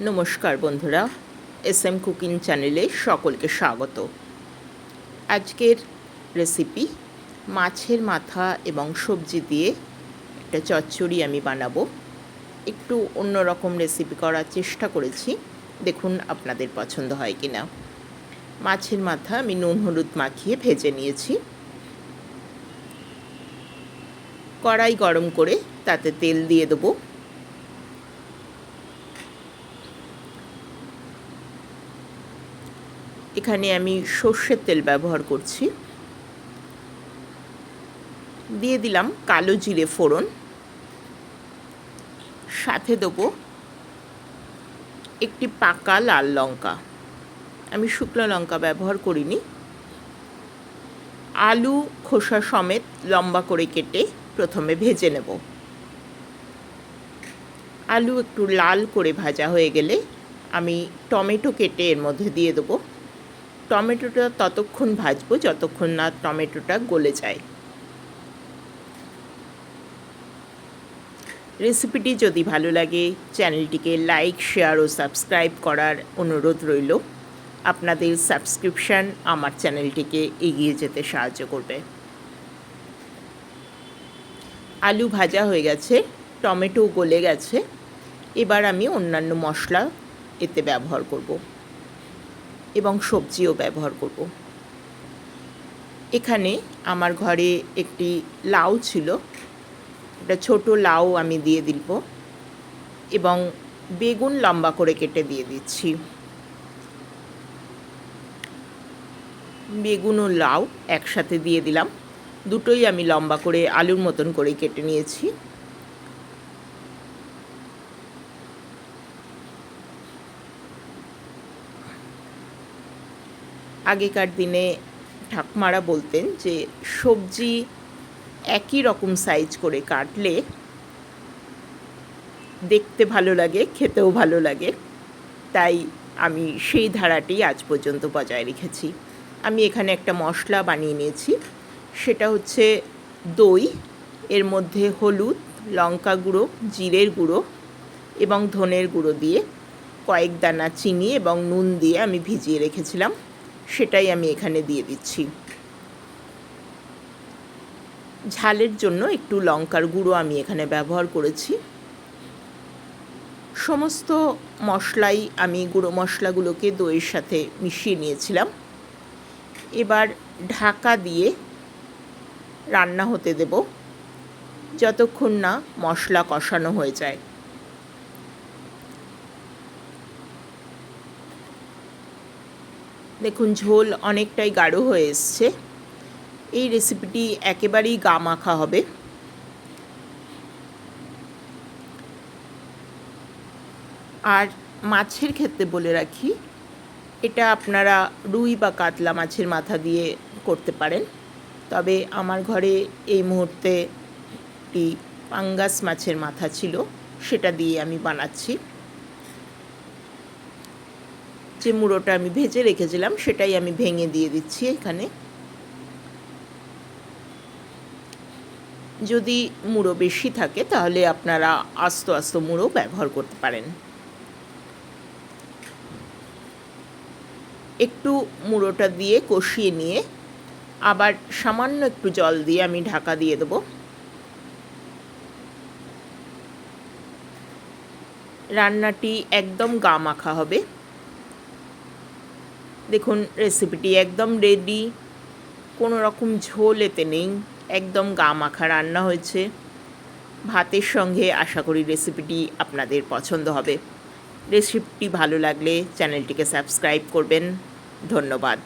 নমস্কার বন্ধুরা, SM cooking চ্যানেলে সকলকে স্বাগত। আজকের রেসিপি মাছের মাথা এবং সবজি দিয়ে একটা চচ্চড়ি আমি বানাবো। একটু অন্যরকম রেসিপি করার চেষ্টা করেছি, দেখুন আপনাদের পছন্দ হয় কি না। মাছের মাথা আমি নুন হলুদ মাখিয়ে ভেজে নিয়েছি। কড়াই গরম করে তাতে তেল দিয়ে দেবো। এখানে আমি সর্ষের তেল ব্যবহার করছি। দিয়ে দিলাম কালো জিরে ফোড়ন, সাথে দেবো একটি পাকা লাল লঙ্কা। আমি শুকনো লঙ্কা ব্যবহার করিনি। আলু খোসা সমেত লম্বা করে কেটে প্রথমে ভেজে নেব। আলু একটু লাল করে ভাজা হয়ে গেলে আমি টমেটো কেটে এর মধ্যে দিয়ে দেবো। টমেটোটা ততক্ষণ ভাজবো যতক্ষণ না টমেটোটা গলে যায়। রেসিপিটি যদি ভালো লাগে চ্যানেলটিকে লাইক, শেয়ার ও সাবস্ক্রাইব করার অনুরোধ রইল। আপনাদের সাবস্ক্রিপশান আমার চ্যানেলটিকে এগিয়ে যেতে সাহায্য করবে। আলু ভাজা হয়ে গেছে, টমেটো গলে গেছে। এবার আমি অন্যান্য মশলা এতে ব্যবহার করব এবং সবজিও ব্যবহার করব। এখানে আমার ঘরে একটি লাউ ছিল, একটা ছোট লাউ আমি দিয়ে দিব এবং বেগুন লম্বা করে কেটে দিয়ে দিচ্ছি। বেগুন ও লাউ একসাথে দিয়ে দিলাম। দুটোই আমি লম্বা করে আলুর মতন করে কেটে নিয়েছি। আগেকার দিনে ঠাকুমারা বলতেন যে সবজি একই রকম সাইজ করে কাটলে দেখতে ভালো লাগে, খেতেও ভালো লাগে। তাই আমি সেই ধারাটি আজ পর্যন্ত বজায় রেখেছি। আমি এখানে একটা মশলা বানিয়ে নিয়েছি, সেটা হচ্ছে দই, এর মধ্যে হলুদ, লঙ্কা গুঁড়ো, জিরের গুঁড়ো এবং ধনের গুঁড়ো দিয়ে কয়েক দানা চিনি এবং নুন দিয়ে আমি ভিজিয়ে রেখেছিলাম, সেটাই আমি এখানে দিয়ে দিচ্ছি। ঝালের জন্য একটু লঙ্কার গুঁড়ো আমি এখানে ব্যবহার করেছি। সমস্ত মশলাই আমি গুঁড়ো মশলাগুলোকে দইয়ের সাথে মিশিয়ে নিয়েছিলাম। এবার ঢাকা দিয়ে রান্না হতে দেব যতক্ষণ না মশলা কষানো হয়ে যায়। দেখুন ঝোল অনেকটাই গাঢ় হয়ে এসছে। এই রেসিপিটি একেবারেই গা মাখা হবে। আর মাছের ক্ষেত্রে বলে রাখি, এটা আপনারা রুই বা কাতলা মাছের মাথা দিয়ে করতে পারেন, তবে আমার ঘরে এই মুহূর্তে একটি পাঙ্গাস মাছের মাথা ছিল, সেটা দিয়ে আমি বানাচ্ছি। যে মুড়োটা আমি ভেজে রেখেছিলাম সেটাই আমি ভেঙে দিয়ে দিচ্ছি এখানে। যদি মুড়ো বেশি থাকে তাহলে আপনারা আস্ত আস্ত মুড়ো ব্যবহার করতে পারেন। একটু মুড়োটা দিয়ে কষিয়ে নিয়ে আবার সামান্য একটু জল দিয়ে আমি ঢাকা দিয়ে দেবো। রান্নাটি একদম গা মাখা হবে। দেখুন রেসিপিটি একদম রেডি, কোনো রকম ঝোল এতে নেই, একদম গা মাখা রান্না হয়েছে। ভাতের সঙ্গে আশা করি রেসিপিটি আপনাদের পছন্দ হবে। রেসিপিটি ভালো লাগলে চ্যানেলটিকে সাবস্ক্রাইব করবেন। ধন্যবাদ।